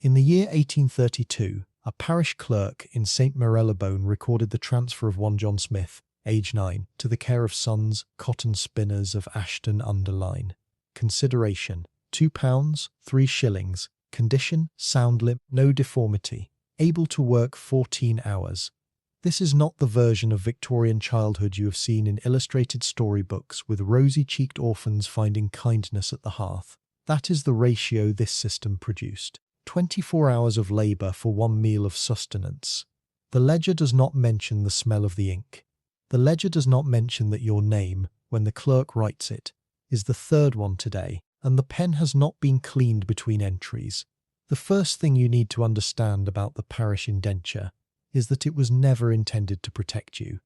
In the year 1832, a parish clerk in St. Marylebone recorded the transfer of one John Smith, age 9, to the care of sons, cotton spinners of Ashton-under-Lyne. Consideration: £2, 3 shillings. Condition: sound limb, no deformity. Able to work 14 hours. This is not the version of Victorian childhood you have seen in illustrated storybooks with rosy-cheeked orphans finding kindness at the hearth. That is the ratio this system produced. 24 hours of labour for 1 meal of sustenance. The ledger does not mention the smell of the ink. The ledger does not mention that your name, when the clerk writes it, is the third one today, and the pen has not been cleaned between entries. The first thing you need to understand about the parish indenture is that it was never intended to protect you.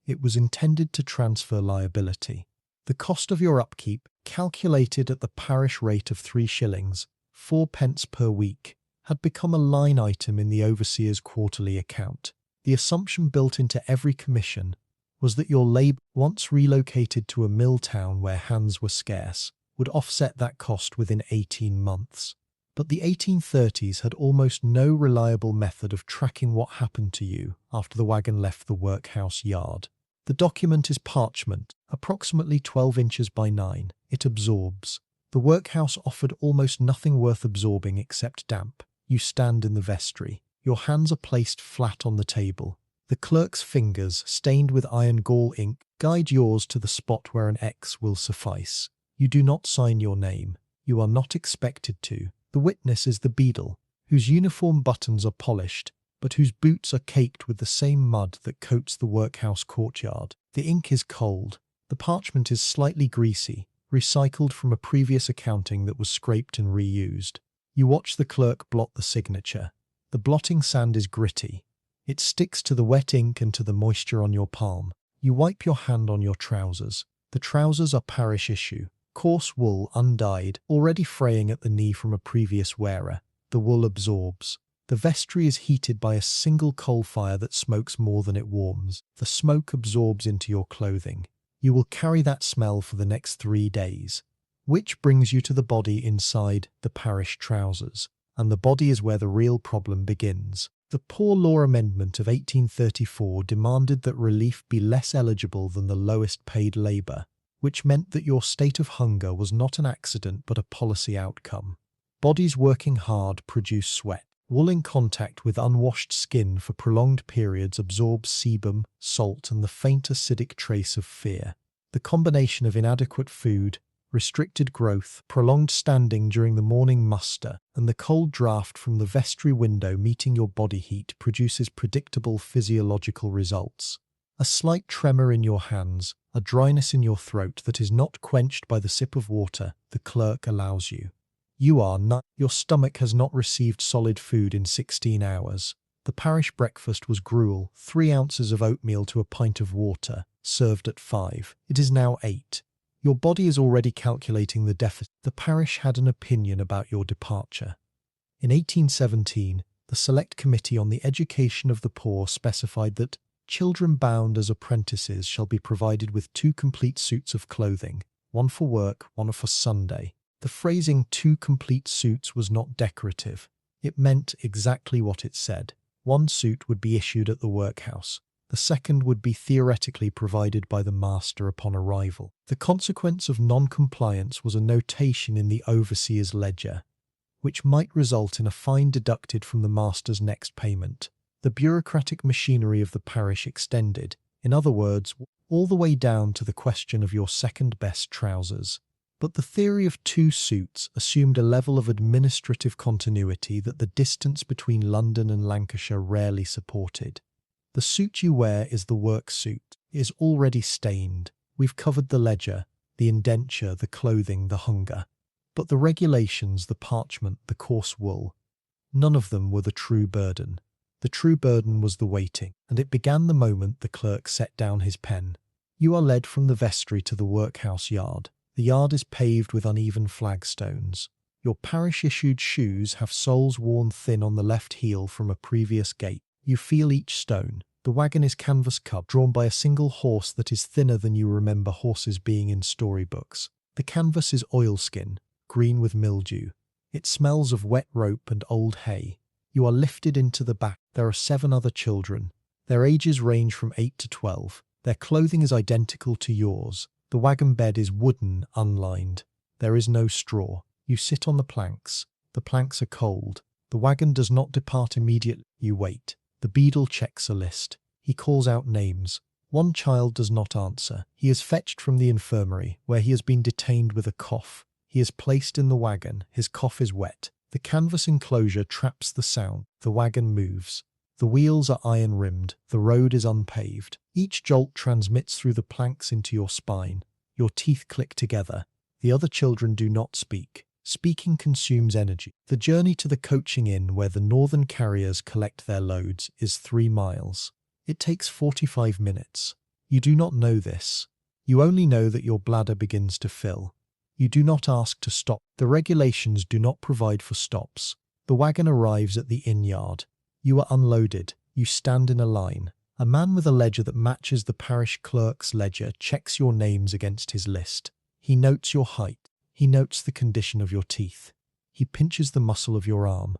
It was intended to transfer liability. The cost of your upkeep, calculated at the parish rate of 3 shillings, 4 pence per week, had become a line item in the overseer's quarterly account. The assumption built into every commission was that your labour, once relocated to a mill town where hands were scarce, would offset that cost within 18 months. But the 1830s had almost no reliable method of tracking what happened to you after the wagon left the workhouse yard. The document is parchment, approximately 12 inches by 9. It absorbs. The workhouse offered almost nothing worth absorbing except damp. You stand in the vestry. Your hands are placed flat on the table. The clerk's fingers, stained with iron gall ink, guide yours to the spot where an X will suffice. You do not sign your name. You are not expected to. The witness is the beadle, whose uniform buttons are polished, but whose boots are caked with the same mud that coats the workhouse courtyard. The ink is cold. The parchment is slightly greasy, recycled from a previous accounting that was scraped and reused. You watch the clerk blot the signature. The blotting sand is gritty. It sticks to the wet ink and to the moisture on your palm. You wipe your hand on your trousers. The trousers are parish issue. Coarse wool, undyed, already fraying at the knee from a previous wearer. The wool absorbs. The vestry is heated by a single coal fire that smokes more than it warms. The smoke absorbs into your clothing. You will carry that smell for the next 3 days. Which brings you to the body inside the parish trousers. And the body is where the real problem begins. The Poor Law Amendment of 1834 demanded that relief be less eligible than the lowest paid labour, which meant that your state of hunger was not an accident but a policy outcome. Bodies working hard produce sweat. Wool in contact with unwashed skin for prolonged periods absorbs sebum, salt, and the faint acidic trace of fear. The combination of inadequate food, restricted growth, prolonged standing during the morning muster, and the cold draft from the vestry window meeting your body heat produces predictable physiological results. A slight tremor in your hands, a dryness in your throat that is not quenched by the sip of water the clerk allows you. You are not. Your stomach has not received solid food in 16 hours. The parish breakfast was gruel, 3 ounces of oatmeal to a pint of water, served at 5. It is now 8. Your body is already calculating the deficit. The parish had an opinion about your departure. In 1817, the Select Committee on the Education of the Poor specified that children bound as apprentices shall be provided with 2 complete suits of clothing, one for work, one for Sunday. The phrasing 2 complete suits was not decorative. It meant exactly what it said. 1 suit would be issued at the workhouse. The second would be theoretically provided by the master upon arrival. The consequence of non-compliance was a notation in the overseer's ledger, which might result in a fine deducted from the master's next payment. The bureaucratic machinery of the parish extended, in other words, all the way down to the question of your second-best trousers. But the theory of 2 suits assumed a level of administrative continuity that the distance between London and Lancashire rarely supported. The suit you wear is the work suit. It is already stained. We've covered the ledger, the indenture, the clothing, the hunger. But the regulations, the parchment, the coarse wool, none of them were the true burden. The true burden was the waiting, and it began the moment the clerk set down his pen. You are led from the vestry to the workhouse yard. The yard is paved with uneven flagstones. Your parish-issued shoes have soles worn thin on the left heel from a previous gait. You feel each stone. The wagon is canvas cup, drawn by a single horse that is thinner than you remember horses being in storybooks. The canvas is oilskin, green with mildew. It smells of wet rope and old hay. You are lifted into the back. There are 7 other children. Their ages range from 8 to 12. Their clothing is identical to yours. The wagon bed is wooden, unlined. There is no straw. You sit on the planks. The planks are cold. The wagon does not depart immediately. You wait. The beadle checks a list. He calls out names. One child does not answer. He is fetched from the infirmary, where he has been detained with a cough. He is placed in the wagon. His cough is wet. The canvas enclosure traps the sound. The wagon moves. The wheels are iron-rimmed. The road is unpaved. Each jolt transmits through the planks into your spine. Your teeth click together. The other children do not speak. Speaking consumes energy. The journey to the coaching inn where the northern carriers collect their loads is 3 miles. It takes 45 minutes. You do not know this. You only know that your bladder begins to fill. You do not ask to stop. The regulations do not provide for stops. The wagon arrives at the inn yard. You are unloaded. You stand in a line. A man with a ledger that matches the parish clerk's ledger checks your names against his list. He notes your height. He notes the condition of your teeth. He pinches the muscle of your arm.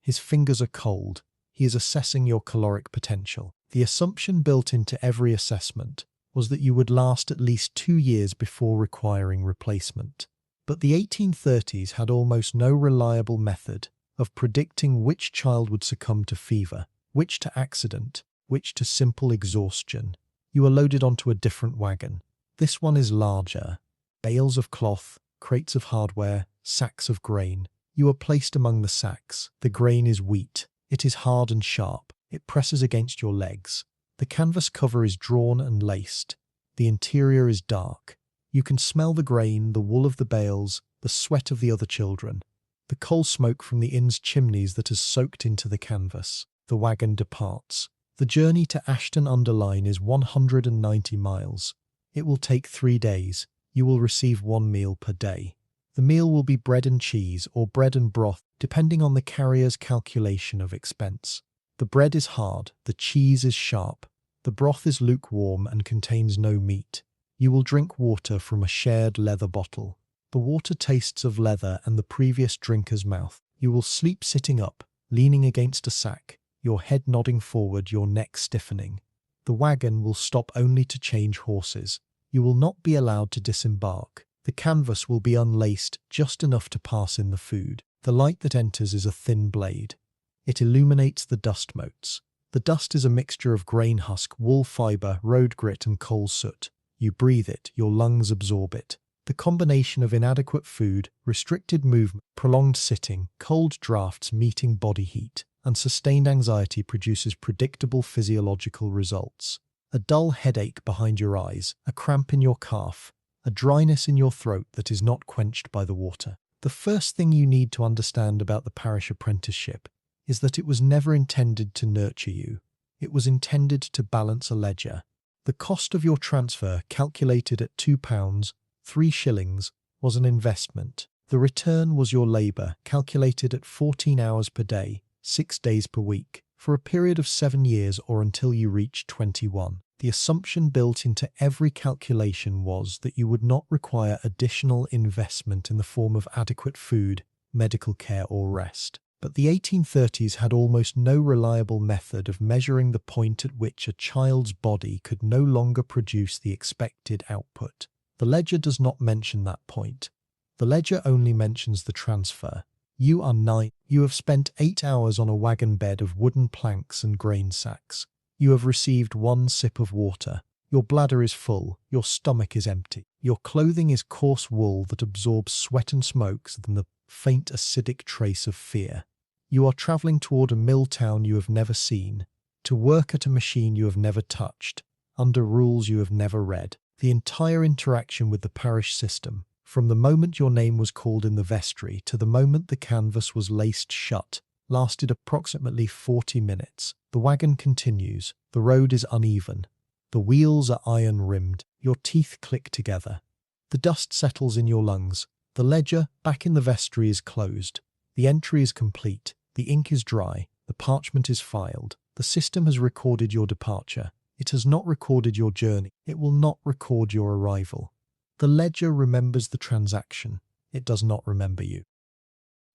His fingers are cold. He is assessing your caloric potential. The assumption built into every assessment was that you would last at least 2 years before requiring replacement. But the 1830s had almost no reliable method of predicting which child would succumb to fever, which to accident, which to simple exhaustion. You are loaded onto a different wagon. This one is larger. Bales of cloth, crates of hardware, sacks of grain. You are placed among the sacks. The grain is wheat. It is hard and sharp. It presses against your legs. The canvas cover is drawn and laced. The interior is dark. You can smell the grain, the wool of the bales, the sweat of the other children, the coal smoke from the inn's chimneys that has soaked into the canvas. The wagon departs. The journey to Ashton-under-Lyne is 190 miles. It will take 3 days. You will receive 1 meal per day. The meal will be bread and cheese or bread and broth, depending on the carrier's calculation of expense. The bread is hard, the cheese is sharp, the broth is lukewarm and contains no meat. You will drink water from a shared leather bottle. The water tastes of leather and the previous drinker's mouth. You will sleep sitting up, leaning against a sack, your head nodding forward, your neck stiffening. The wagon will stop only to change horses. You will not be allowed to disembark. The canvas will be unlaced just enough to pass in the food. The light that enters is a thin blade. It illuminates the dust motes. The dust is a mixture of grain husk, wool fibre, road grit and coal-soot. You breathe it, your lungs absorb it. The combination of inadequate food, restricted movement, prolonged sitting, cold drafts meeting body heat, and sustained anxiety produces predictable physiological results. A dull headache behind your eyes, a cramp in your calf, a dryness in your throat that is not quenched by the water. The first thing you need to understand about the parish apprenticeship is that it was never intended to nurture you. It was intended to balance a ledger. The cost of your transfer, calculated at £2, 3 shillings, was an investment. The return was your labour, calculated at 14 hours per day, 6 days per week, for a period of 7 years or until you reached 21. The assumption built into every calculation was that you would not require additional investment in the form of adequate food, medical care or rest. But the 1830s had almost no reliable method of measuring the point at which a child's body could no longer produce the expected output. The ledger does not mention that point. The ledger only mentions the transfer. You are 9. You have spent 8 hours on a wagon bed of wooden planks and grain sacks. You have received 1 sip of water. Your bladder is full. Your stomach is empty. Your clothing is coarse wool that absorbs sweat and smokes than the faint acidic trace of fear. You are travelling toward a mill town you have never seen, to work at a machine you have never touched, under rules you have never read. The entire interaction with the parish system, from the moment your name was called in the vestry to the moment the canvas was laced shut, lasted approximately 40 minutes. The wagon continues. The road is uneven. The wheels are iron-rimmed. Your teeth click together. The dust settles in your lungs. The ledger, back in the vestry, is closed. The entry is complete. The ink is dry. The parchment is filed. The system has recorded your departure. It has not recorded your journey. It will not record your arrival. The ledger remembers the transaction. It does not remember you.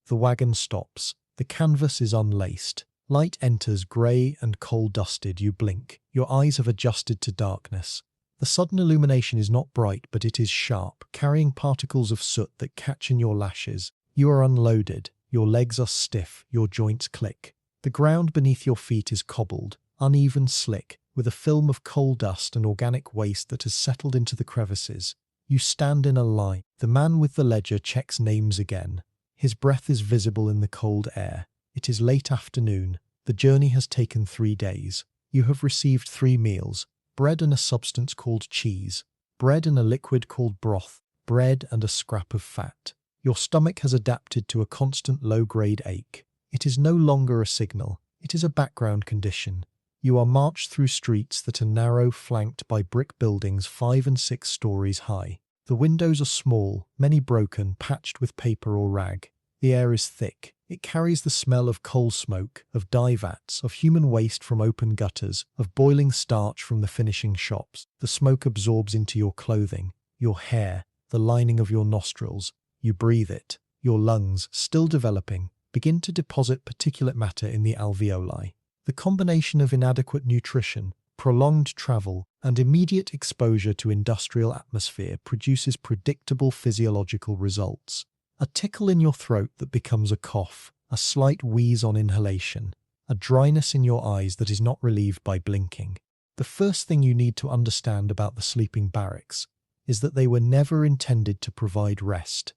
The wagon stops. The canvas is unlaced. Light enters, grey and coal-dusted. You blink. Your eyes have adjusted to darkness. The sudden illumination is not bright, but it is sharp, carrying particles of soot that catch in your lashes. You are unloaded. Your legs are stiff. Your joints click. The ground beneath your feet is cobbled, uneven, slick, with a film of coal dust and organic waste that has settled into the crevices. You stand in a line. The man with the ledger checks names again. His breath is visible in the cold air. It is late afternoon. The journey has taken 3 days. You have received 3 meals: bread and a substance called cheese, bread and a liquid called broth, bread and a scrap of fat. Your stomach has adapted to a constant low-grade ache. It is no longer a signal. It is a background condition. You are marched through streets that are narrow, flanked by brick buildings 5 and 6 stories high. The windows are small, many broken, patched with paper or rag. The air is thick. It carries the smell of coal smoke, of dye vats, of human waste from open gutters, of boiling starch from the finishing shops. The smoke absorbs into your clothing, your hair, the lining of your nostrils. You breathe it. Your lungs, still developing, begin to deposit particulate matter in the alveoli. The combination of inadequate nutrition, prolonged travel, and immediate exposure to industrial atmosphere produces predictable physiological results. A tickle in your throat that becomes a cough, a slight wheeze on inhalation, a dryness in your eyes that is not relieved by blinking. The first thing you need to understand about the sleeping barracks is that they were never intended to provide rest.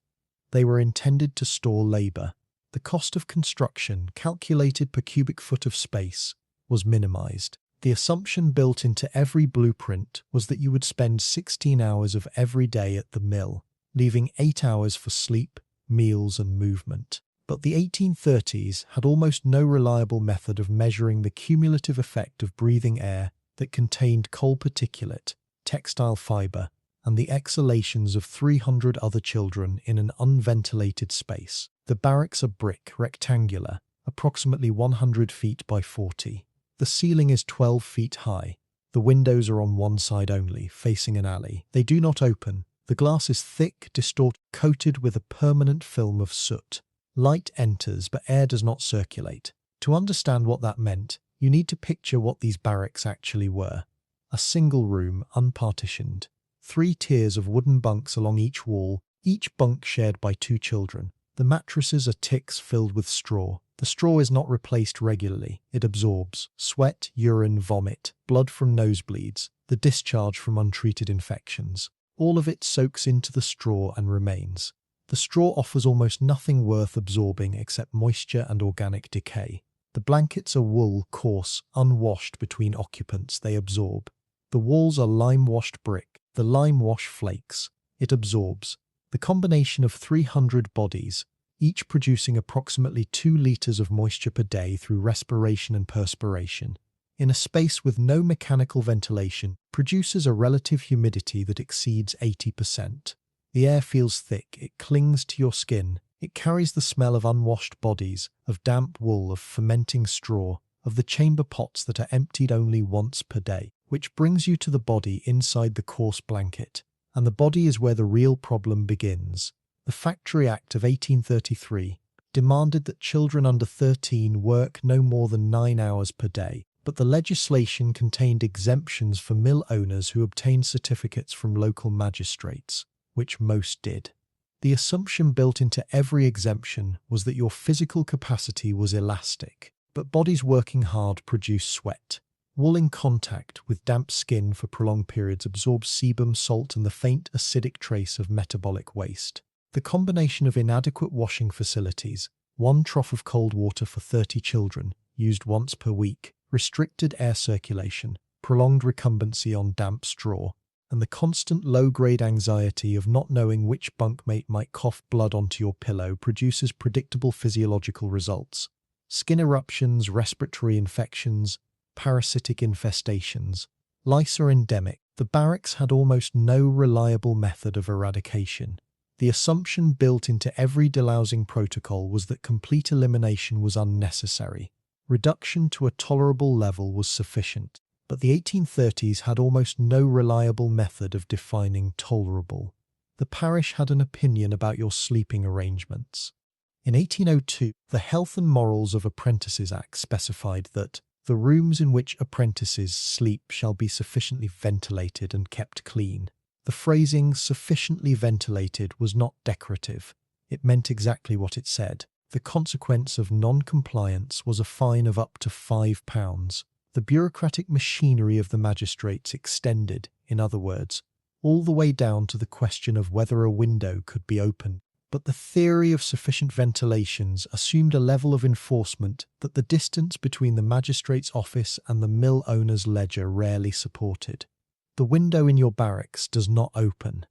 They were intended to store labour. The cost of construction, calculated per cubic foot of space, was minimized. The assumption built into every blueprint was that you would spend 16 hours of every day at the mill, leaving 8 hours for sleep, meals and movement. But the 1830s had almost no reliable method of measuring the cumulative effect of breathing air that contained coal particulate, textile fibre, and the exhalations of 300 other children in an unventilated space. The barracks are brick, rectangular, approximately 100 feet by 40. The ceiling is 12 feet high. The windows are on one side only, facing an alley. They do not open. The glass is thick, distorted, coated with a permanent film of soot. Light enters, but air does not circulate. To understand what that meant, you need to picture what these barracks actually were. A single room, unpartitioned. 3 tiers of wooden bunks along each wall, each bunk shared by 2 children. The mattresses are ticks filled with straw. The straw is not replaced regularly. It absorbs sweat, urine, vomit, blood from nosebleeds, the discharge from untreated infections. All of it soaks into the straw and remains. The straw offers almost nothing worth absorbing except moisture and organic decay. The blankets are wool, coarse, unwashed between occupants. They absorb. The walls are lime-washed brick. The lime wash flakes. It absorbs. The combination of 300 bodies, each producing approximately 2 litres of moisture per day through respiration and perspiration, in a space with no mechanical ventilation, produces a relative humidity that exceeds 80%. The air feels thick, it clings to your skin, it carries the smell of unwashed bodies, of damp wool, of fermenting straw, of the chamber pots that are emptied only once per day, which brings you to the body inside the coarse blanket. And the body is where the real problem begins. The Factory Act of 1833 demanded that children under 13 work no more than 9 hours per day, but the legislation contained exemptions for mill owners who obtained certificates from local magistrates, which most did. The assumption built into every exemption was that your physical capacity was elastic, but bodies working hard produce sweat. Wool in contact with damp skin for prolonged periods absorbs sebum, salt, and the faint acidic trace of metabolic waste. The combination of inadequate washing facilities, 1 trough of cold water for 30 children, used once per week, restricted air circulation, prolonged recumbency on damp straw, and the constant low-grade anxiety of not knowing which bunkmate might cough blood onto your pillow produces predictable physiological results. Skin eruptions, respiratory infections, parasitic infestations. Lice are endemic. The barracks had almost no reliable method of eradication. The assumption built into every delousing protocol was that complete elimination was unnecessary. Reduction to a tolerable level was sufficient. But the 1830s had almost no reliable method of defining tolerable. The parish had an opinion about your sleeping arrangements. In 1802, the Health and Morals of Apprentices Act specified that the rooms in which apprentices sleep shall be sufficiently ventilated and kept clean. The phrasing "sufficiently ventilated" was not decorative. It meant exactly what it said. The consequence of non-compliance was a fine of up to £5. The bureaucratic machinery of the magistrates extended, in other words, all the way down to the question of whether a window could be opened. But the theory of sufficient ventilations assumed a level of enforcement that the distance between the magistrate's office and the mill owner's ledger rarely supported. The window in your barracks does not open.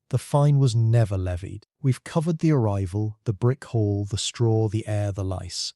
The fine was never levied. We've covered the arrival, the brick hall, the straw, the air, the lice.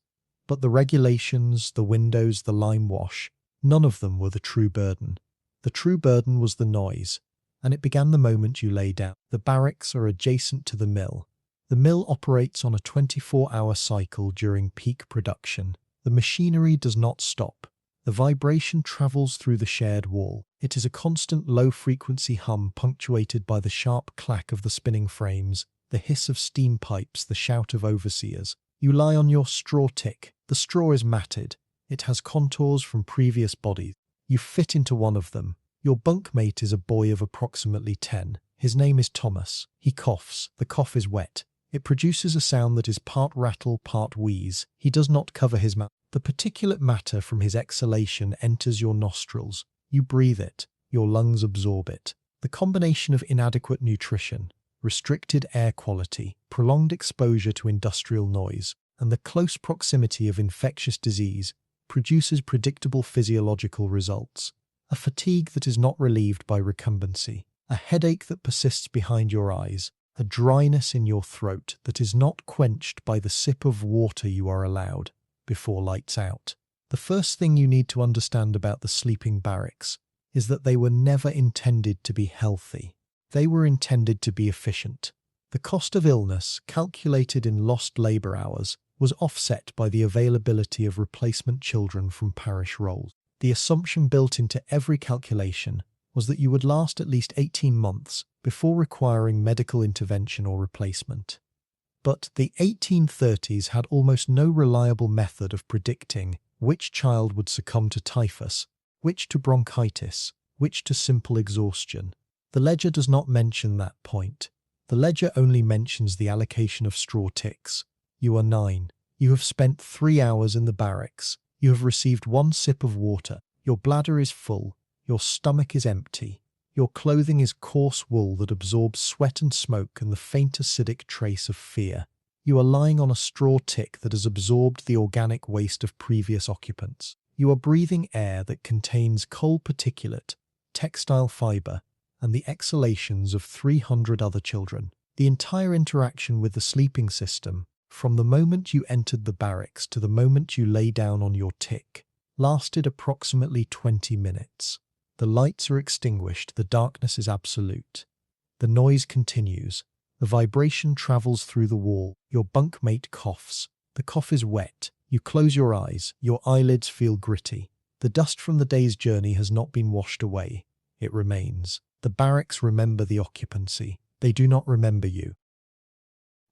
But the regulations, the windows, the lime wash, none of them were the true burden. The true burden was the noise, and it began the moment you lay down. The barracks are adjacent to the mill. The mill operates on a 24-hour cycle during peak production. The machinery does not stop. The vibration travels through the shared wall. It is a constant low-frequency hum punctuated by the sharp clack of the spinning frames, the hiss of steam pipes, the shout of overseers. You lie on your straw tick. The straw is matted. It has contours from previous bodies. You fit into one of them. Your bunkmate is a boy of approximately 10. His name is Thomas. He coughs. The cough is wet. It produces a sound that is part rattle, part wheeze. He does not cover his mouth. The particulate matter from his exhalation enters your nostrils. You breathe it. Your lungs absorb it. The combination of inadequate nutrition, restricted air quality, prolonged exposure to industrial noise, and the close proximity of infectious disease produces predictable physiological results. A fatigue that is not relieved by recumbency, a headache that persists behind your eyes, a dryness in your throat that is not quenched by the sip of water you are allowed before lights out. The first thing you need to understand about the sleeping barracks is that they were never intended to be healthy. They were intended to be efficient. The cost of illness, calculated in lost labour hours, was offset by the availability of replacement children from parish rolls. The assumption built into every calculation was that you would last at least 18 months before requiring medical intervention or replacement. But the 1830s had almost no reliable method of predicting which child would succumb to typhus, which to bronchitis, which to simple exhaustion. The ledger does not mention that point. The ledger only mentions the allocation of straw ticks. You are 9. You have spent 3 hours in the barracks. You have received 1 sip of water. Your bladder is full. Your stomach is empty. Your clothing is coarse wool that absorbs sweat and smoke and the faint acidic trace of fear. You are lying on a straw tick that has absorbed the organic waste of previous occupants. You are breathing air that contains coal particulate, textile fibre, and the exhalations of 300 other children. The entire interaction with the sleeping system, from the moment you entered the barracks to the moment you lay down on your tick, lasted approximately 20 minutes. The lights are extinguished, the darkness is absolute. The noise continues. The vibration travels through the wall. Your bunkmate coughs. The cough is wet. You close your eyes. Your eyelids feel gritty. The dust from the day's journey has not been washed away. It remains. The barracks remember the occupancy. They do not remember you.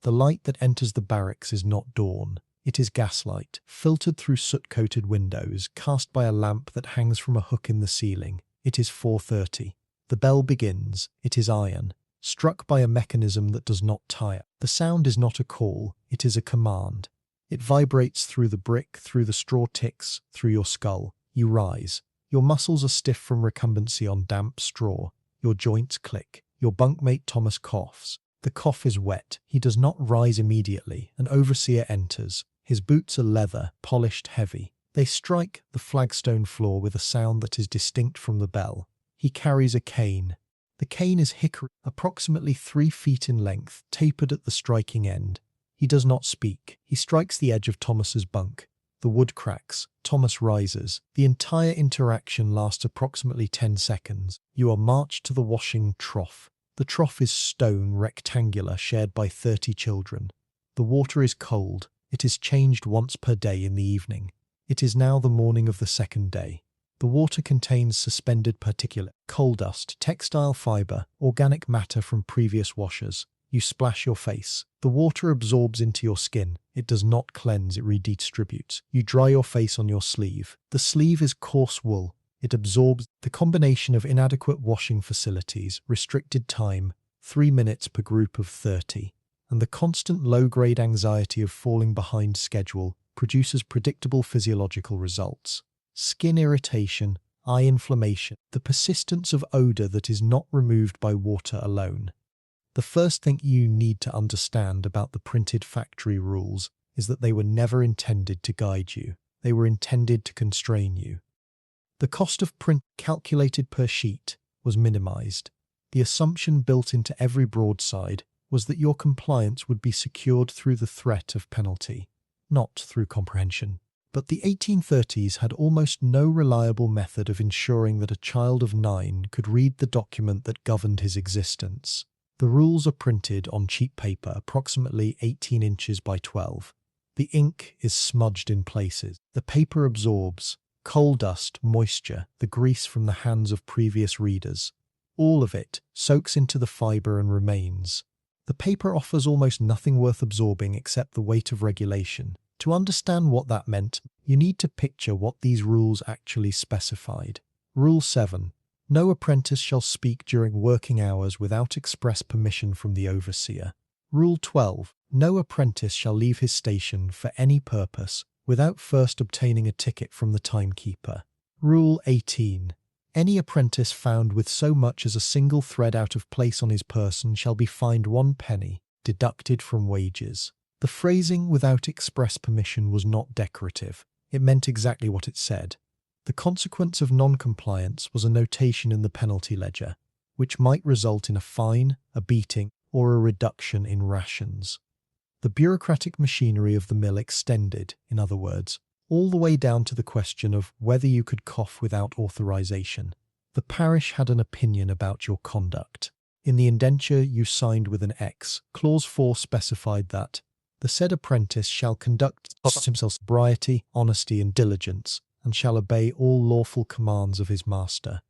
The light that enters the barracks is not dawn. It is gaslight, filtered through soot-coated windows, cast by a lamp that hangs from a hook in the ceiling. It is 4:30. The bell begins. It is iron, struck by a mechanism that does not tire. The sound is not a call. It is a command. It vibrates through the brick, through the straw ticks, through your skull. You rise. Your muscles are stiff from recumbency on damp straw. Your joints click. Your bunkmate Thomas coughs. The cough is wet. He does not rise immediately. An overseer enters. His boots are leather, polished heavy. They strike the flagstone floor with a sound that is distinct from the bell. He carries a cane. The cane is hickory, approximately 3 feet in length, tapered at the striking end. He does not speak. He strikes the edge of Thomas's bunk. The wood cracks. Thomas rises. The entire interaction lasts approximately 10 seconds. You are marched to the washing trough. The trough is stone, rectangular, shared by 30 children. The water is cold. It is changed once per day in the evening. It is now the morning of the second day. The water contains suspended particulate, coal dust, textile fibre, organic matter from previous washers. You splash your face. The water absorbs into your skin. It does not cleanse, it redistributes. You dry your face on your sleeve. The sleeve is coarse wool. It absorbs. The combination of inadequate washing facilities, restricted time, 3 minutes per group of 30, and the constant low-grade anxiety of falling behind schedule produces predictable physiological results. Skin irritation, eye inflammation, the persistence of odor that is not removed by water alone. The first thing you need to understand about the printed factory rules is that they were never intended to guide you. They were intended to constrain you. The cost of print, calculated per sheet, was minimized. The assumption built into every broadside was that your compliance would be secured through the threat of penalty, not through comprehension. But the 1830s had almost no reliable method of ensuring that a child of 9 could read the document that governed his existence. The rules are printed on cheap paper, approximately 18 inches by 12. The ink is smudged in places. The paper absorbs coal dust, moisture, the grease from the hands of previous readers. All of it soaks into the fibre and remains. The paper offers almost nothing worth absorbing except the weight of regulation. To understand what that meant, you need to picture what these rules actually specified. Rule 7. No apprentice shall speak during working hours without express permission from the overseer. Rule 12. No apprentice shall leave his station for any purpose without first obtaining a ticket from the timekeeper. Rule 18. Any apprentice found with so much as a single thread out of place on his person shall be fined 1 penny, deducted from wages. The phrasing "without express permission" was not decorative. It meant exactly what it said. The consequence of non-compliance was a notation in the penalty ledger, which might result in a fine, a beating, or a reduction in rations. The bureaucratic machinery of the mill extended, in other words, all the way down to the question of whether you could cough without authorization. The parish had an opinion about your conduct. In the indenture you signed with an X, Clause 4 specified that the said apprentice shall conduct himself sobriety, honesty, and diligence, and shall obey all lawful commands of his master.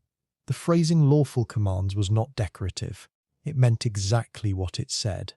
The phrasing "lawful commands" was not decorative. It meant exactly what it said.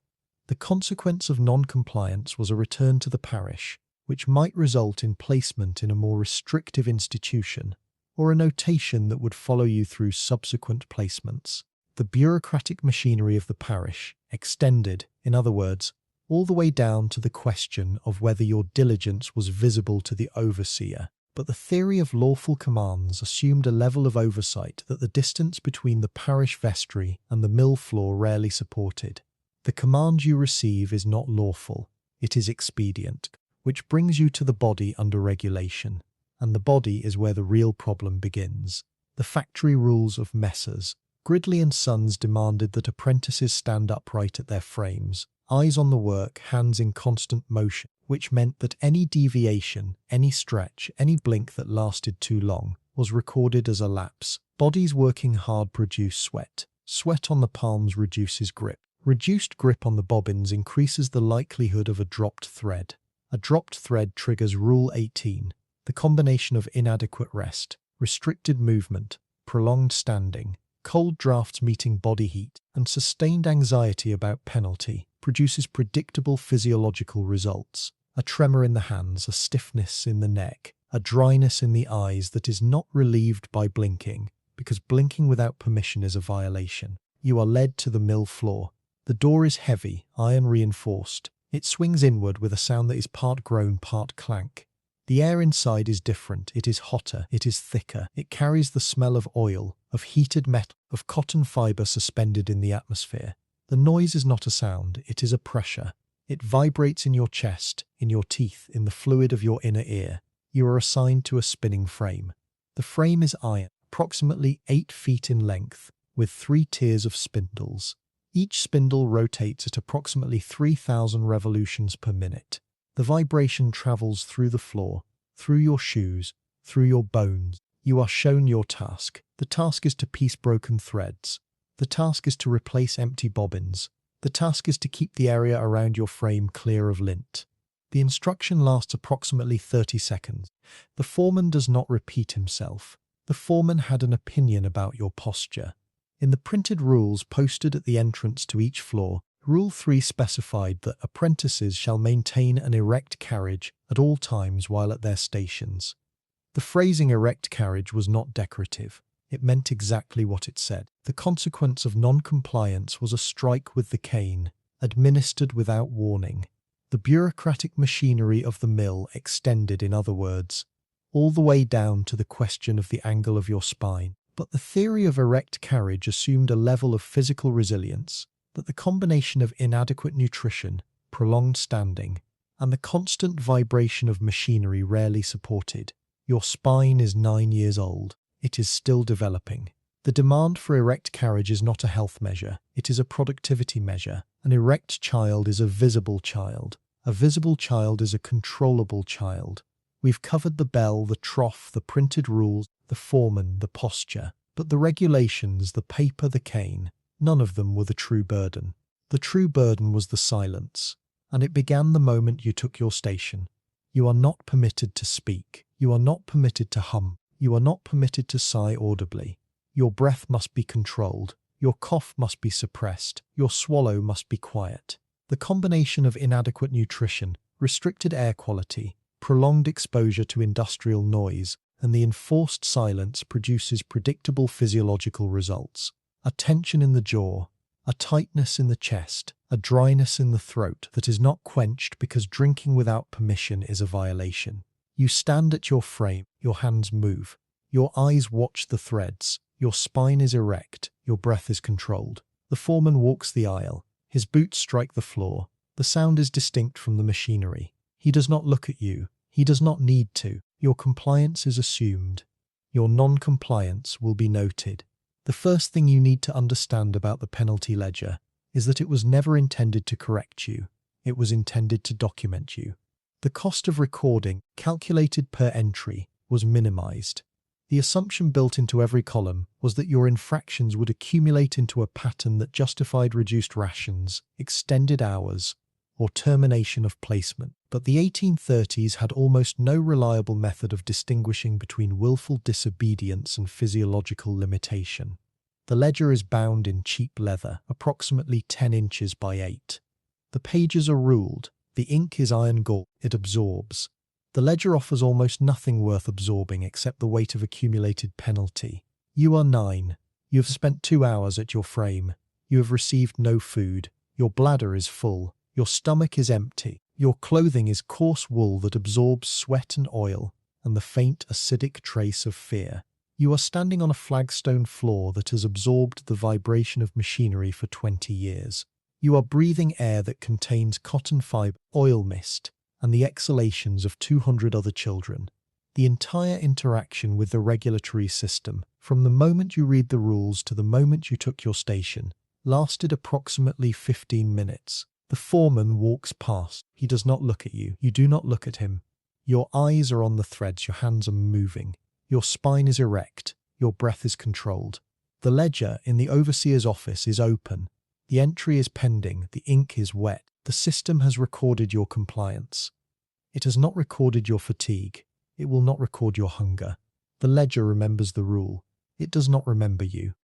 The consequence of non-compliance was a return to the parish, which might result in placement in a more restrictive institution, or a notation that would follow you through subsequent placements. The bureaucratic machinery of the parish extended, in other words, all the way down to the question of whether your diligence was visible to the overseer. But the theory of lawful commands assumed a level of oversight that the distance between the parish vestry and the mill floor rarely supported. The command you receive is not lawful, it is expedient, which brings you to the body under regulation, and the body is where the real problem begins. The factory rules of Messrs. Gridley and Sons demanded that apprentices stand upright at their frames, eyes on the work, hands in constant motion, which meant that any deviation, any stretch, any blink that lasted too long was recorded as a lapse. Bodies working hard produce sweat. Sweat on the palms reduces grip. Reduced grip on the bobbins increases the likelihood of a dropped thread. A dropped thread triggers Rule 18, the combination of inadequate rest, restricted movement, prolonged standing, cold drafts meeting body heat, and sustained anxiety about penalty produces predictable physiological results. A tremor in the hands, a stiffness in the neck, a dryness in the eyes that is not relieved by blinking, because blinking without permission is a violation. You are led to the mill floor. The door is heavy, iron reinforced. It swings inward with a sound that is part groan, part clank. The air inside is different. It is hotter. It is thicker. It carries the smell of oil, of heated metal, of cotton fibre suspended in the atmosphere. The noise is not a sound. It is a pressure. It vibrates in your chest, in your teeth, in the fluid of your inner ear. You are assigned to a spinning frame. The frame is iron, approximately 8 feet in length, with 3 tiers of spindles. Each spindle rotates at approximately 3,000 revolutions per minute. The vibration travels through the floor, through your shoes, through your bones. You are shown your task. The task is to piece broken threads. The task is to replace empty bobbins. The task is to keep the area around your frame clear of lint. The instruction lasts approximately 30 seconds. The foreman does not repeat himself. The foreman had an opinion about your posture. In the printed rules posted at the entrance to each floor, Rule 3 specified that apprentices shall maintain an erect carriage at all times while at their stations. The phrasing erect carriage was not decorative. It meant exactly what it said. The consequence of non-compliance was a strike with the cane, administered without warning. The bureaucratic machinery of the mill extended, in other words, all the way down to the question of the angle of your spine. But the theory of erect carriage assumed a level of physical resilience that the combination of inadequate nutrition, prolonged standing, and the constant vibration of machinery rarely supported. Your spine is 9 years old. It is still developing. The demand for erect carriage is not a health measure. It is a productivity measure. An erect child is a visible child. A visible child is a controllable child. We've covered the bell, the trough, the printed rules, the foreman, the posture. But the regulations, the paper, the cane, none of them were the true burden. The true burden was the silence, and it began the moment you took your station. You are not permitted to speak. You are not permitted to hum. You are not permitted to sigh audibly. Your breath must be controlled. Your cough must be suppressed. Your swallow must be quiet. The combination of inadequate nutrition, restricted air quality, prolonged exposure to industrial noise, and the enforced silence produces predictable physiological results. A tension in the jaw, a tightness in the chest, a dryness in the throat that is not quenched because drinking without permission is a violation. You stand at your frame, your hands move, your eyes watch the threads, your spine is erect, your breath is controlled. The foreman walks the aisle, his boots strike the floor. The sound is distinct from the machinery. He does not look at you. He does not need to. Your compliance is assumed. Your non-compliance will be noted. The first thing you need to understand about the penalty ledger is that it was never intended to correct you. It was intended to document you. The cost of recording, calculated per entry, was minimized. The assumption built into every column was that your infractions would accumulate into a pattern that justified reduced rations, extended hours, or termination of placement. But the 1830s had almost no reliable method of distinguishing between willful disobedience and physiological limitation. The ledger is bound in cheap leather, approximately 10 inches by 8. The pages are ruled. The ink is iron gall. It absorbs. The ledger offers almost nothing worth absorbing except the weight of accumulated penalty. You are 9. You have spent 2 hours at your frame. You have received no food. Your bladder is full. Your stomach is empty. Your clothing is coarse wool that absorbs sweat and oil and the faint acidic trace of fear. You are standing on a flagstone floor that has absorbed the vibration of machinery for 20 years. You are breathing air that contains cotton fibre, oil mist, and the exhalations of 200 other children. The entire interaction with the regulatory system, from the moment you read the rules to the moment you took your station, lasted approximately 15 minutes. The foreman walks past. He does not look at you. You do not look at him. Your eyes are on the threads. Your hands are moving. Your spine is erect. Your breath is controlled. The ledger in the overseer's office is open. The entry is pending. The ink is wet. The system has recorded your compliance. It has not recorded your fatigue. It will not record your hunger. The ledger remembers the rule. It does not remember you.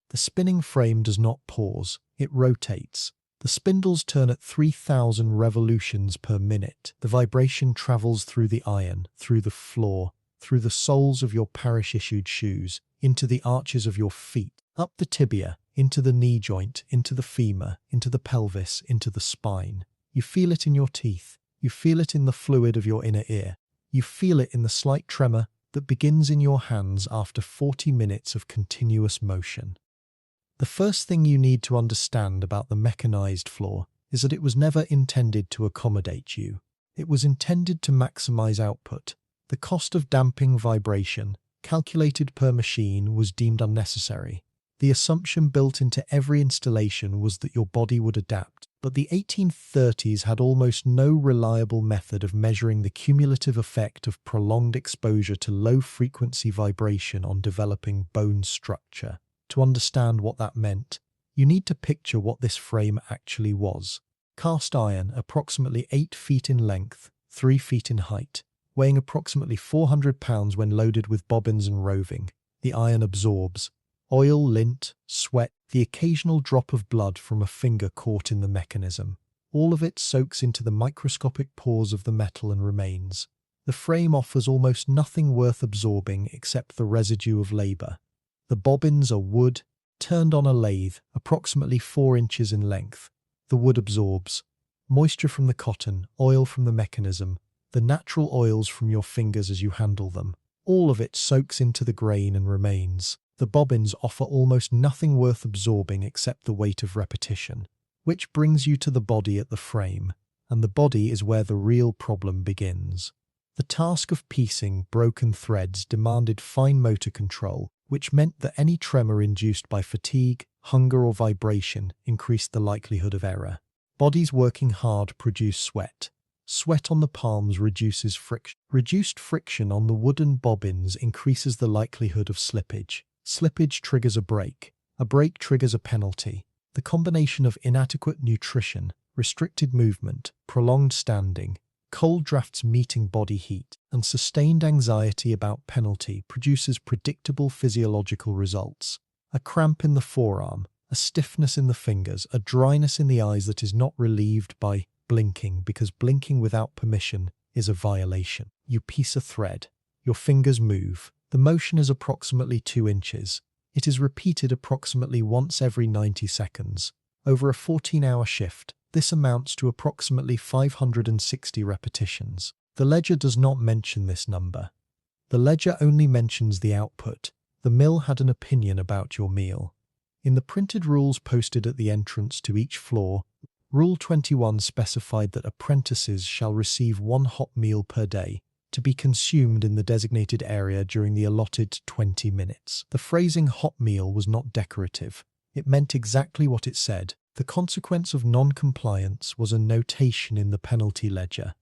The spinning frame does not pause. It rotates. The spindles turn at 3,000 revolutions per minute. The vibration travels through the iron, through the floor, through the soles of your parish-issued shoes, into the arches of your feet, up the tibia, into the knee joint, into the femur, into the pelvis, into the spine. You feel it in your teeth. You feel it in the fluid of your inner ear. You feel it in the slight tremor that begins in your hands after 40 minutes of continuous motion. The first thing you need to understand about the mechanized floor is that it was never intended to accommodate you. It was intended to maximize output. The cost of damping vibration, calculated per machine, was deemed unnecessary. The assumption built into every installation was that your body would adapt. But the 1830s had almost no reliable method of measuring the cumulative effect of prolonged exposure to low-frequency vibration on developing bone structure. To understand what that meant, you need to picture what this frame actually was. Cast iron, approximately 8 feet in length, 3 feet in height, weighing approximately 400 pounds when loaded with bobbins and roving. The iron absorbs, Oil, lint, sweat, the occasional drop of blood from a finger caught in the mechanism. All of it soaks into the microscopic pores of the metal and remains. The frame offers almost nothing worth absorbing except the residue of labour. The bobbins are wood, turned on a lathe, approximately 4 inches in length. The wood absorbs moisture from the cotton, oil from the mechanism, the natural oils from your fingers as you handle them. All of it soaks into the grain and remains. The bobbins offer almost nothing worth absorbing except the weight of repetition. Which brings you to the body at the frame, and the body is where the real problem begins. The task of piecing broken threads demanded fine motor control, which meant that any tremor induced by fatigue, hunger or vibration increased the likelihood of error. Bodies working hard produce sweat. Sweat on the palms reduces friction. Reduced friction on the wooden bobbins increases the likelihood of slippage. Slippage triggers a break. A break triggers a penalty. The combination of inadequate nutrition, restricted movement, prolonged standing, cold drafts meeting body heat, and sustained anxiety about penalty produces predictable physiological results. A cramp in the forearm, a stiffness in the fingers, a dryness in the eyes that is not relieved by blinking, because blinking without permission is a violation. You piece a thread. Your fingers move. The motion is approximately 2 inches. It is repeated approximately once every 90 seconds. Over a 14-hour shift, this amounts to approximately 560 repetitions. The ledger does not mention this number. The ledger only mentions the output. The mill had an opinion about your meal. In the printed rules posted at the entrance to each floor, Rule 21 specified that apprentices shall receive 1 hot meal per day, to be consumed in the designated area during the allotted 20 minutes. The phrasing hot meal was not decorative. It meant exactly what it said. The consequence of non-compliance was a notation in the penalty ledger.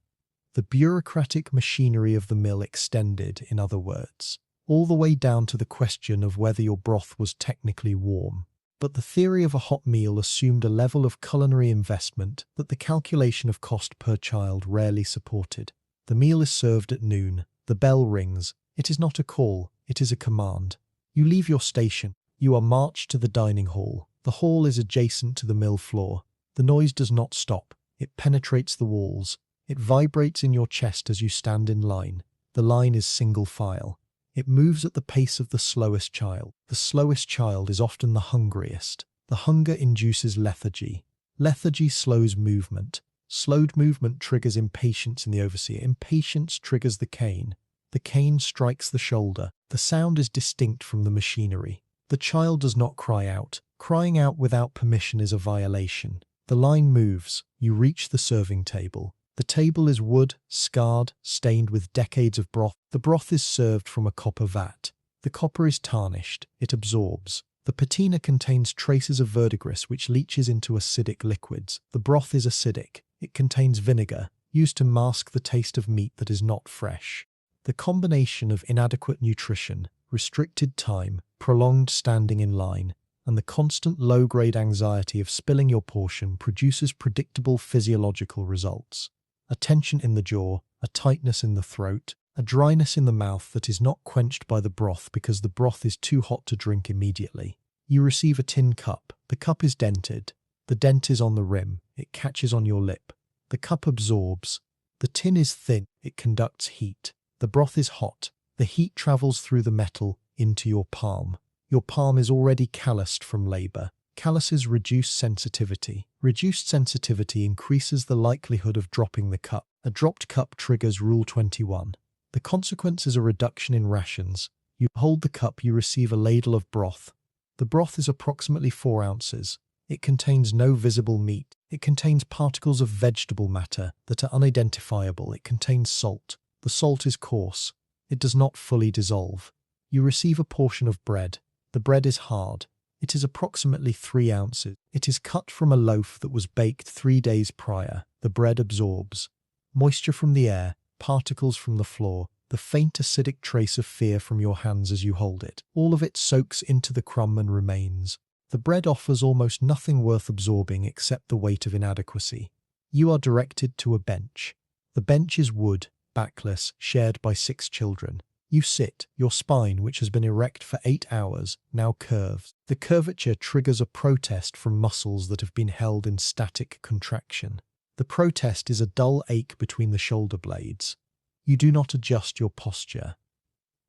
The bureaucratic machinery of the mill extended, in other words, all the way down to the question of whether your broth was technically warm. But the theory of a hot meal assumed a level of culinary investment that the calculation of cost per child rarely supported. The meal is served at noon. The bell rings. It is not a call, it is a command. You leave your station. You are marched to the dining hall. The hall is adjacent to the mill floor. The noise does not stop. It penetrates the walls. It vibrates in your chest as you stand in line. The line is single file. It moves at the pace of the slowest child. The slowest child is often the hungriest. The hunger induces lethargy. Lethargy slows movement. Slowed movement triggers impatience in the overseer. Impatience triggers the cane. The cane strikes the shoulder. The sound is distinct from the machinery. The child does not cry out. Crying out without permission is a violation. The line moves. You reach the serving table. The table is wood, scarred, stained with decades of broth. The broth is served from a copper vat. The copper is tarnished. It absorbs. The patina contains traces of verdigris which leaches into acidic liquids. The broth is acidic. It contains vinegar, used to mask the taste of meat that is not fresh. The combination of inadequate nutrition, restricted time, prolonged standing in line, and the constant low-grade anxiety of spilling your portion produces predictable physiological results. A tension in the jaw, a tightness in the throat, a dryness in the mouth that is not quenched by the broth because the broth is too hot to drink immediately. You receive a tin cup. The cup is dented. The dent is on the rim. It catches on your lip. The cup absorbs. The tin is thin. It conducts heat. The broth is hot. The heat travels through the metal into your palm. Your palm is already calloused from labor. Calluses reduce sensitivity. Reduced sensitivity increases the likelihood of dropping the cup. A dropped cup triggers Rule 21. The consequence is a reduction in rations. You hold the cup, you receive a ladle of broth. The broth is approximately 4 ounces. It contains no visible meat. It contains particles of vegetable matter that are unidentifiable. It contains salt. The salt is coarse. It does not fully dissolve. You receive a portion of bread. The bread is hard. It is approximately 3 ounces. It is cut from a loaf that was baked 3 days prior. The bread absorbs moisture from the air, particles from the floor, the faint acidic trace of fear from your hands as you hold it. All of it soaks into the crumb and remains. The bread offers almost nothing worth absorbing except the weight of inadequacy. You are directed to a bench. The bench is wood, backless, shared by 6 children. You sit, your spine, which has been erect for 8 hours, now curves. The curvature triggers a protest from muscles that have been held in static contraction. The protest is a dull ache between the shoulder blades. You do not adjust your posture.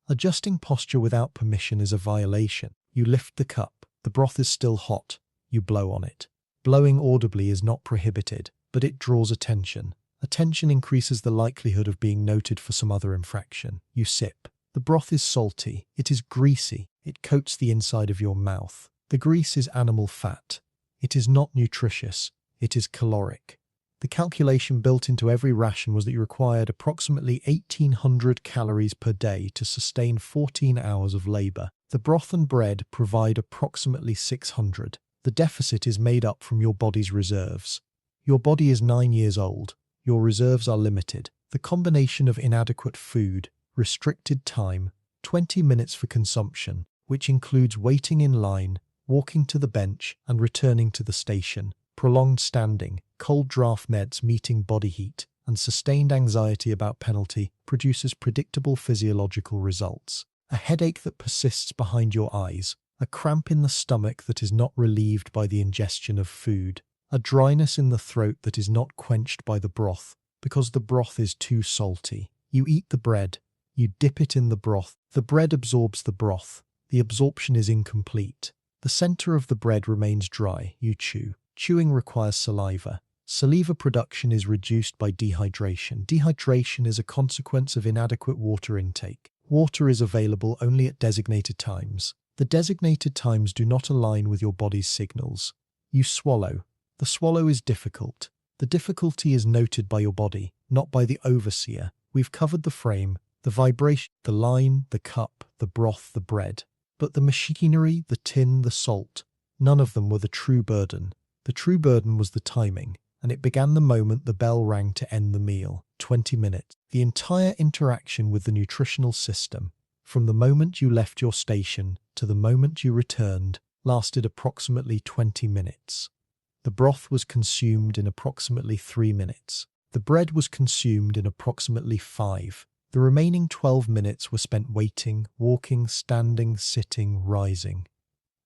Adjusting posture without permission is a violation. You lift the cup. The broth is still hot. You blow on it. Blowing audibly is not prohibited, but it draws attention. Attention increases the likelihood of being noted for some other infraction. You sip. The broth is salty. It is greasy. It coats the inside of your mouth. The grease is animal fat. It is not nutritious. It is caloric. The calculation built into every ration was that you required approximately 1,800 calories per day to sustain 14 hours of labor. The broth and bread provide approximately 600. The deficit is made up from your body's reserves. Your body is 9 years old. Your reserves are limited. The combination of inadequate food, restricted time, 20 minutes for consumption, which includes waiting in line, walking to the bench, and returning to the station, prolonged standing, cold draft meds meeting body heat, and sustained anxiety about penalty, produces predictable physiological results. A headache that persists behind your eyes, a cramp in the stomach that is not relieved by the ingestion of food, a dryness in the throat that is not quenched by the broth, because the broth is too salty. You eat the bread. You dip it in the broth. The bread absorbs the broth. The absorption is incomplete. The center of the bread remains dry. You chew. Chewing requires saliva. Saliva production is reduced by dehydration. Dehydration is a consequence of inadequate water intake. Water is available only at designated times. The designated times do not align with your body's signals. You swallow. The swallow is difficult. The difficulty is noted by your body, not by the overseer. We've covered the frame, the vibration, the line, the cup, the broth, the bread. But the machinery, the tin, the salt, none of them were the true burden. The true burden was the timing, and it began the moment the bell rang to end the meal. 20 minutes. The entire interaction with the nutritional system, from the moment you left your station to the moment you returned, lasted approximately 20 minutes. The broth was consumed in approximately 3 minutes. The bread was consumed in approximately 5. The remaining 12 minutes were spent waiting, walking, standing, sitting, rising.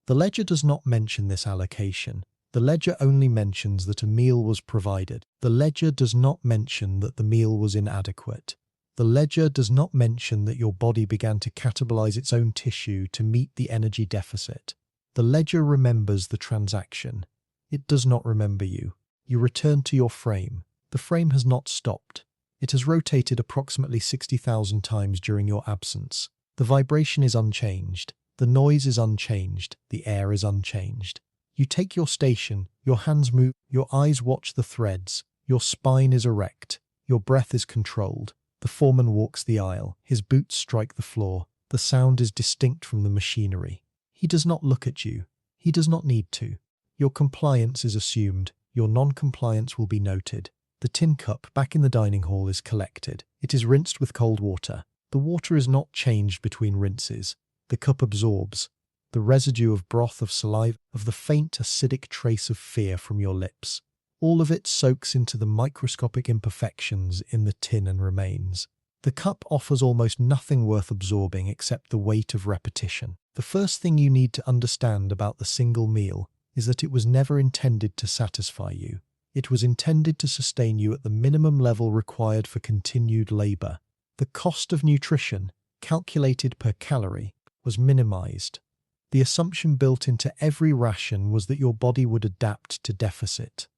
The ledger does not mention this allocation. The ledger only mentions that a meal was provided. The ledger does not mention that the meal was inadequate. The ledger does not mention that your body began to catabolize its own tissue to meet the energy deficit. The ledger remembers the transaction. It does not remember you. You return to your frame. The frame has not stopped. It has rotated approximately 60,000 times during your absence. The vibration is unchanged. The noise is unchanged. The air is unchanged. You take your station. Your hands move. Your eyes watch the threads. Your spine is erect. Your breath is controlled. The foreman walks the aisle. His boots strike the floor. The sound is distinct from the machinery. He does not look at you. He does not need to. Your compliance is assumed. Your non-compliance will be noted. The tin cup back in the dining hall is collected. It is rinsed with cold water. The water is not changed between rinses. The cup absorbs the residue of broth, of saliva, of the faint acidic trace of fear from your lips. All of it soaks into the microscopic imperfections in the tin and remains. The cup offers almost nothing worth absorbing except the weight of repetition. The first thing you need to understand about the single meal is that it was never intended to satisfy you. It was intended to sustain you at the minimum level required for continued labor. The cost of nutrition, calculated per calorie, was minimized. The assumption built into every ration was that your body would adapt to deficit.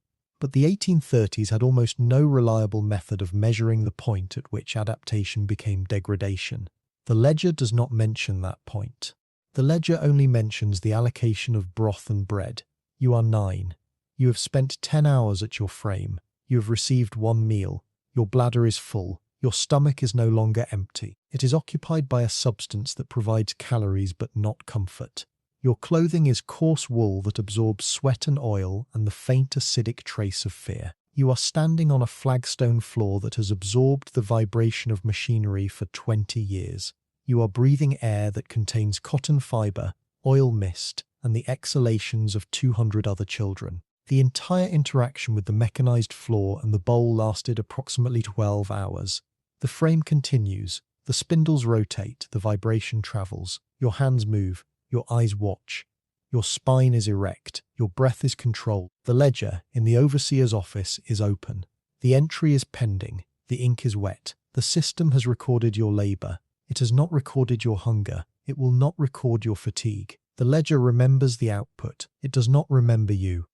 But the 1830s had almost no reliable method of measuring the point at which adaptation became degradation. The ledger does not mention that point. The ledger only mentions the allocation of broth and bread. You are 9. You have spent 10 hours at your frame. You have received 1 meal. Your bladder is full. Your stomach is no longer empty. It is occupied by a substance that provides calories but not comfort. Your clothing is coarse wool that absorbs sweat and oil and the faint acidic trace of fear. You are standing on a flagstone floor that has absorbed the vibration of machinery for 20 years. You are breathing air that contains cotton fiber, oil mist, and the exhalations of 200 other children. The entire interaction with the mechanized floor and the bowl lasted approximately 12 hours. The frame continues. The spindles rotate, the vibration travels, your hands move, your eyes watch. Your spine is erect, your breath is controlled. The ledger in the overseer's office is open. The entry is pending, the ink is wet. The system has recorded your labour. It has not recorded your hunger. It will not record your fatigue. The ledger remembers the output. It does not remember you.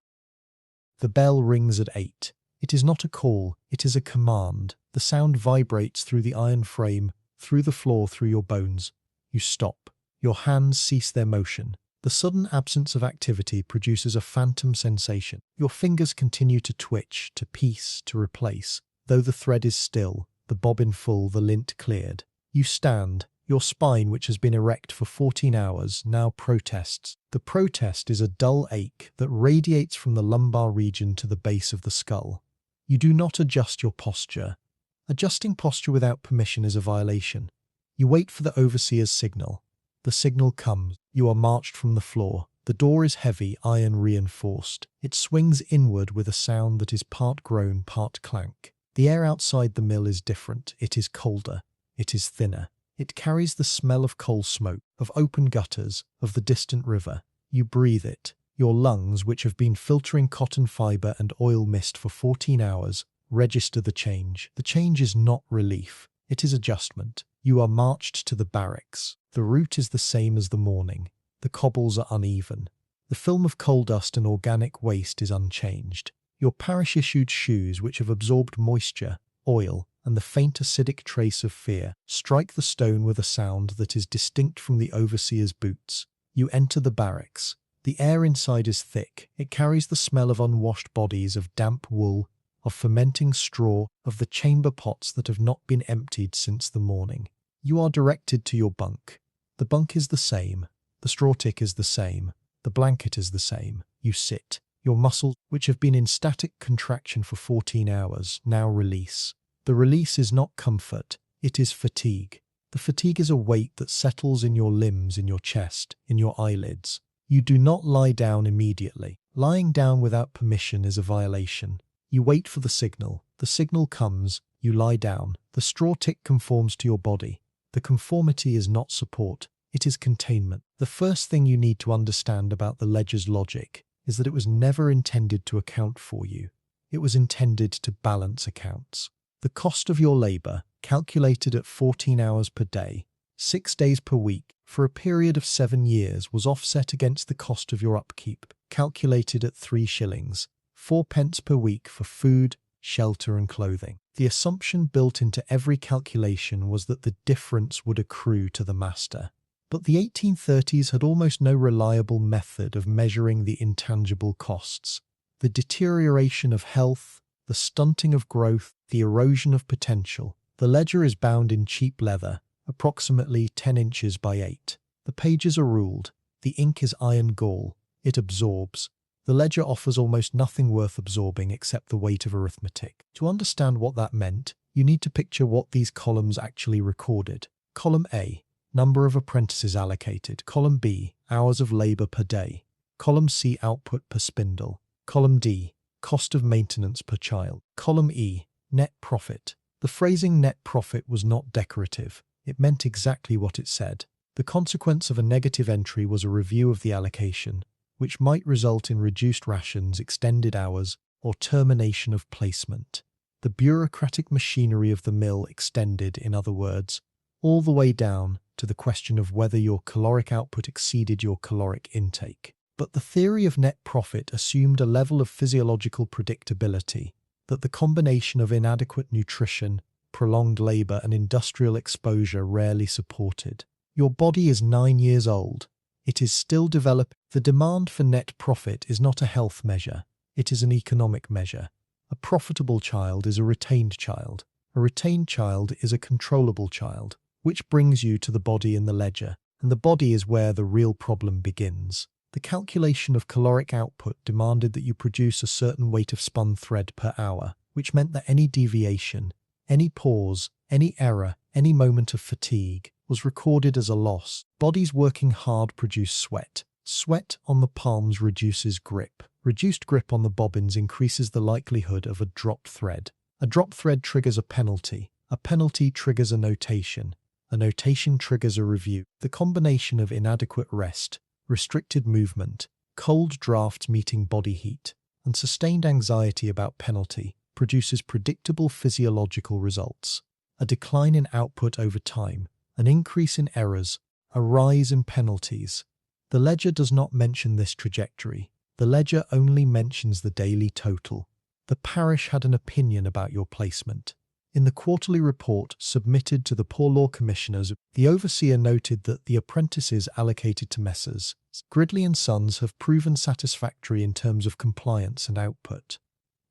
The bell rings at 8. It is not a call, it is a command. The sound vibrates through the iron frame, through the floor, through your bones. You stop. Your hands cease their motion. The sudden absence of activity produces a phantom sensation. Your fingers continue to twitch, to piece, to replace. Though the thread is still, the bobbin full, the lint cleared. You stand. Your spine, which has been erect for 14 hours, now protests. The protest is a dull ache that radiates from the lumbar region to the base of the skull. You do not adjust your posture. Adjusting posture without permission is a violation. You wait for the overseer's signal. The signal comes. You are marched from the floor. The door is heavy, iron reinforced. It swings inward with a sound that is part groan, part clank. The air outside the mill is different. It is colder. It is thinner. It carries the smell of coal smoke, of open gutters, of the distant river. You breathe it. Your lungs, which have been filtering cotton fibre and oil mist for 14 hours, register the change. The change is not relief. It is adjustment. You are marched to the barracks. The route is the same as the morning. The cobbles are uneven. The film of coal dust and organic waste is unchanged. Your parish-issued shoes, which have absorbed moisture, oil, and the faint acidic trace of fear, strike the stone with a sound that is distinct from the overseer's boots. You enter the barracks. The air inside is thick. It carries the smell of unwashed bodies, of damp wool, of fermenting straw, of the chamber pots that have not been emptied since the morning. You are directed to your bunk. The bunk is the same. The straw tick is the same. The blanket is the same. You sit. Your muscles, which have been in static contraction for 14 hours, now release. The release is not comfort. It is fatigue. The fatigue is a weight that settles in your limbs, in your chest, in your eyelids. You do not lie down immediately. Lying down without permission is a violation. You wait for the signal. The signal comes. You lie down. The straw tick conforms to your body. The conformity is not support. It is containment. The first thing you need to understand about the ledger's logic is that it was never intended to account for you. It was intended to balance accounts. The cost of your labour, calculated at 14 hours per day, 6 days per week, for a period of 7 years, was offset against the cost of your upkeep, calculated at 3 shillings, 4 pence per week for food, shelter and clothing. The assumption built into every calculation was that the difference would accrue to the master. But the 1830s had almost no reliable method of measuring the intangible costs. The deterioration of health, the stunting of growth, the erosion of potential. The ledger is bound in cheap leather, approximately 10 inches by 8. The pages are ruled. The ink is iron gall. It absorbs. The ledger offers almost nothing worth absorbing except the weight of arithmetic. To understand what that meant, you need to picture what these columns actually recorded. Column A, number of apprentices allocated. Column B, hours of labour per day. Column C, output per spindle. Column D, cost of maintenance per child. Column E, net profit. The phrasing net profit was not decorative. It meant exactly what it said. The consequence of a negative entry was a review of the allocation, which might result in reduced rations, extended hours, or termination of placement. The bureaucratic machinery of the mill extended, in other words, all the way down to the question of whether your caloric output exceeded your caloric intake. But the theory of net profit assumed a level of physiological predictability that the combination of inadequate nutrition, prolonged labour and industrial exposure rarely supported. Your body is 9 years old. It is still developing. The demand for net profit is not a health measure. It is an economic measure. A profitable child is a retained child. A retained child is a controllable child, which brings you to the body in the ledger. And the body is where the real problem begins. The calculation of caloric output demanded that you produce a certain weight of spun thread per hour, which meant that any deviation, any pause, any error, any moment of fatigue was recorded as a loss. Bodies working hard produce sweat. Sweat on the palms reduces grip. Reduced grip on the bobbins increases the likelihood of a dropped thread. A dropped thread triggers a penalty. A penalty triggers a notation. A notation triggers a review. The combination of inadequate rest, restricted movement, cold drafts meeting body heat, and sustained anxiety about penalty produces predictable physiological results. A decline in output over time, an increase in errors, a rise in penalties. The ledger does not mention this trajectory. The ledger only mentions the daily total. The parish had an opinion about your placement. In the quarterly report submitted to the Poor Law Commissioners, the overseer noted that the apprentices allocated to Messrs. Gridley and Sons have proven satisfactory in terms of compliance and output.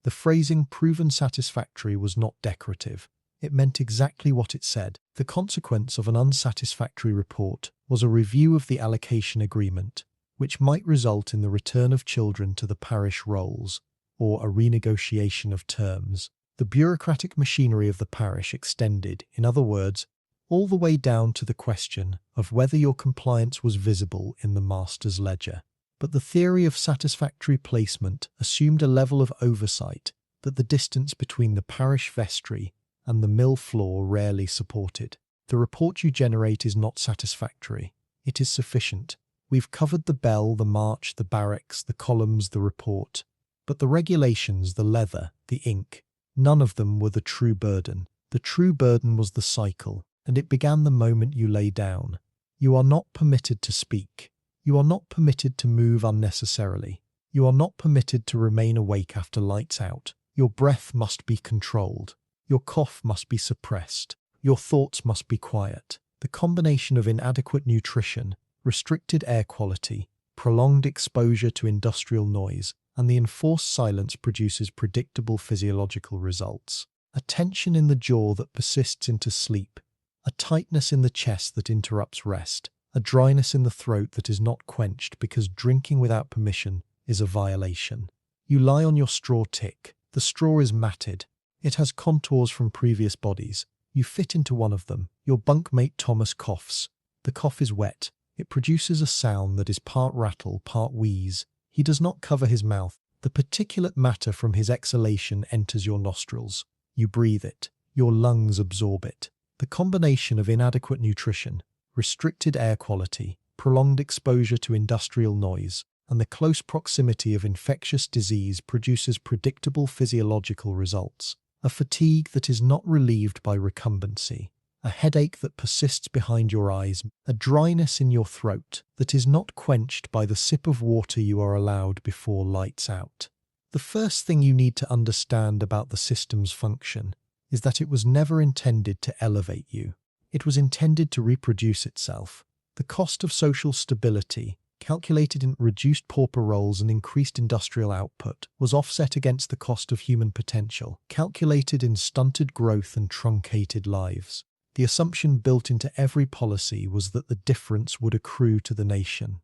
The phrasing "proven satisfactory" was not decorative. It meant exactly what it said. The consequence of an unsatisfactory report was a review of the allocation agreement, which might result in the return of children to the parish rolls, or a renegotiation of terms. The bureaucratic machinery of the parish extended, in other words, all the way down to the question of whether your compliance was visible in the master's ledger. But the theory of satisfactory placement assumed a level of oversight that the distance between the parish vestry and the mill floor rarely supported. The report you generate is not satisfactory. It is sufficient. We've covered the bell, the march, the barracks, the columns, the report. But the regulations, the leather, the ink, none of them were the true burden. The true burden was the cycle, and it began the moment you lay down. You are not permitted to speak. You are not permitted to move unnecessarily. You are not permitted to remain awake after lights out. Your breath must be controlled. Your cough must be suppressed. Your thoughts must be quiet. The combination of inadequate nutrition, restricted air quality, prolonged exposure to industrial noise, and the enforced silence produces predictable physiological results. A tension in the jaw that persists into sleep, a tightness in the chest that interrupts rest, a dryness in the throat that is not quenched because drinking without permission is a violation. You lie on your straw tick. The straw is matted. It has contours from previous bodies. You fit into one of them. Your bunkmate Thomas coughs. The cough is wet. It produces a sound that is part rattle, part wheeze. He does not cover his mouth. The particulate matter from his exhalation enters your nostrils. You breathe it. Your lungs absorb it. The combination of inadequate nutrition, restricted air quality, prolonged exposure to industrial noise, and the close proximity of infectious disease produces predictable physiological results. A fatigue that is not relieved by recumbency, a headache that persists behind your eyes, a dryness in your throat that is not quenched by the sip of water you are allowed before lights out. The first thing you need to understand about the system's function is that it was never intended to elevate you. It was intended to reproduce itself. The cost of social stability, calculated in reduced pauper rolls and increased industrial output, was offset against the cost of human potential, calculated in stunted growth and truncated lives. The assumption built into every policy was that the difference would accrue to the nation.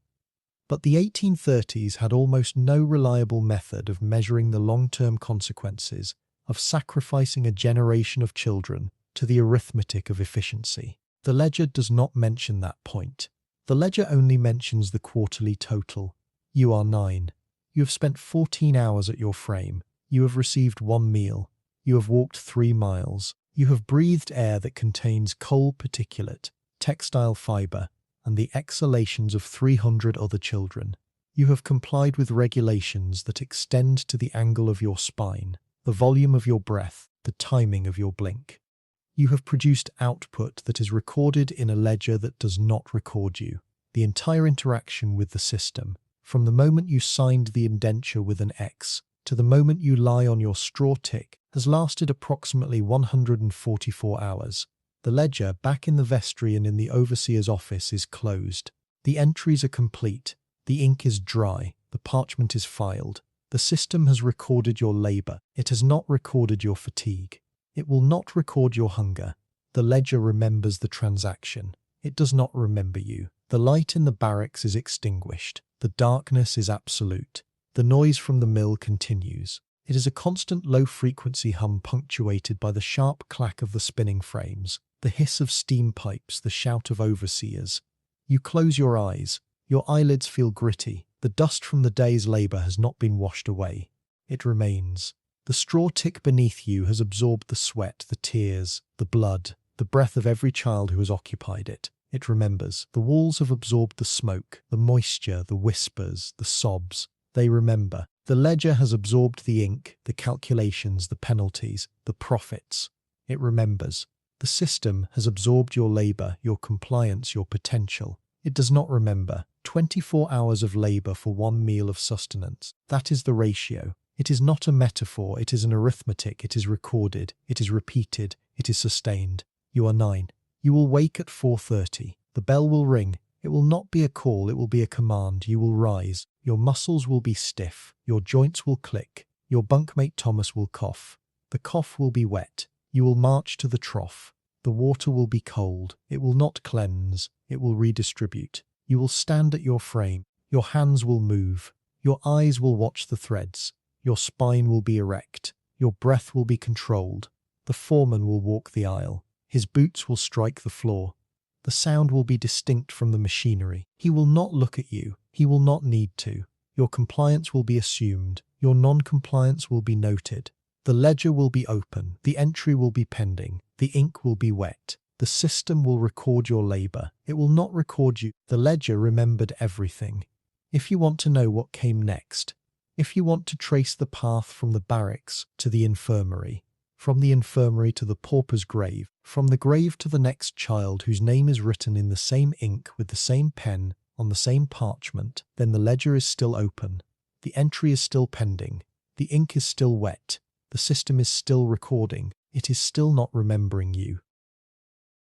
But the 1830s had almost no reliable method of measuring the long-term consequences of sacrificing a generation of children to the arithmetic of efficiency. The ledger does not mention that point. The ledger only mentions the quarterly total. You are 9. You have spent 14 hours at your frame. You have received 1 meal. You have walked 3 miles. You have breathed air that contains coal particulate, textile fibre, and the exhalations of 300 other children. You have complied with regulations that extend to the angle of your spine, the volume of your breath, the timing of your blink. You have produced output that is recorded in a ledger that does not record you. The entire interaction with the system, from the moment you signed the indenture with an X to the moment you lie on your straw tick, has lasted approximately 144 hours. The ledger, back in the vestry and in the overseer's office, is closed. The entries are complete. The ink is dry. The parchment is filed. The system has recorded your labour. It has not recorded your fatigue. It will not record your hunger. The ledger remembers the transaction. It does not remember you. The light in the barracks is extinguished. The darkness is absolute. The noise from the mill continues. It is a constant low-frequency hum punctuated by the sharp clack of the spinning frames, the hiss of steam pipes, the shout of overseers. You close your eyes. Your eyelids feel gritty. The dust from the day's labour has not been washed away. It remains. The straw tick beneath you has absorbed the sweat, the tears, the blood, the breath of every child who has occupied it. It remembers. The walls have absorbed the smoke, the moisture, the whispers, the sobs. They remember. The ledger has absorbed the ink, the calculations, the penalties, the profits. It remembers. The system has absorbed your labour, your compliance, your potential. It does not remember. 24 hours of labour for 1 meal of sustenance. That is the ratio. It is not a metaphor, it is an arithmetic, it is recorded, it is repeated, it is sustained. You are 9. You will wake at 4:30. The bell will ring. It will not be a call, it will be a command. You will rise. Your muscles will be stiff. Your joints will click. Your bunkmate Thomas will cough. The cough will be wet. You will march to the trough. The water will be cold. It will not cleanse. It will redistribute. You will stand at your frame. Your hands will move. Your eyes will watch the threads. Your spine will be erect. Your breath will be controlled. The foreman will walk the aisle. His boots will strike the floor. The sound will be distinct from the machinery. He will not look at you. He will not need to. Your compliance will be assumed. Your non-compliance will be noted. The ledger will be open. The entry will be pending. The ink will be wet. The system will record your labour. It will not record you. The ledger remembered everything. If you want to know what came next, if you want to trace the path from the barracks to the infirmary, from the infirmary to the pauper's grave, from the grave to the next child whose name is written in the same ink with the same pen on the same parchment, then the ledger is still open. The entry is still pending. The ink is still wet. The system is still recording. It is still not remembering you.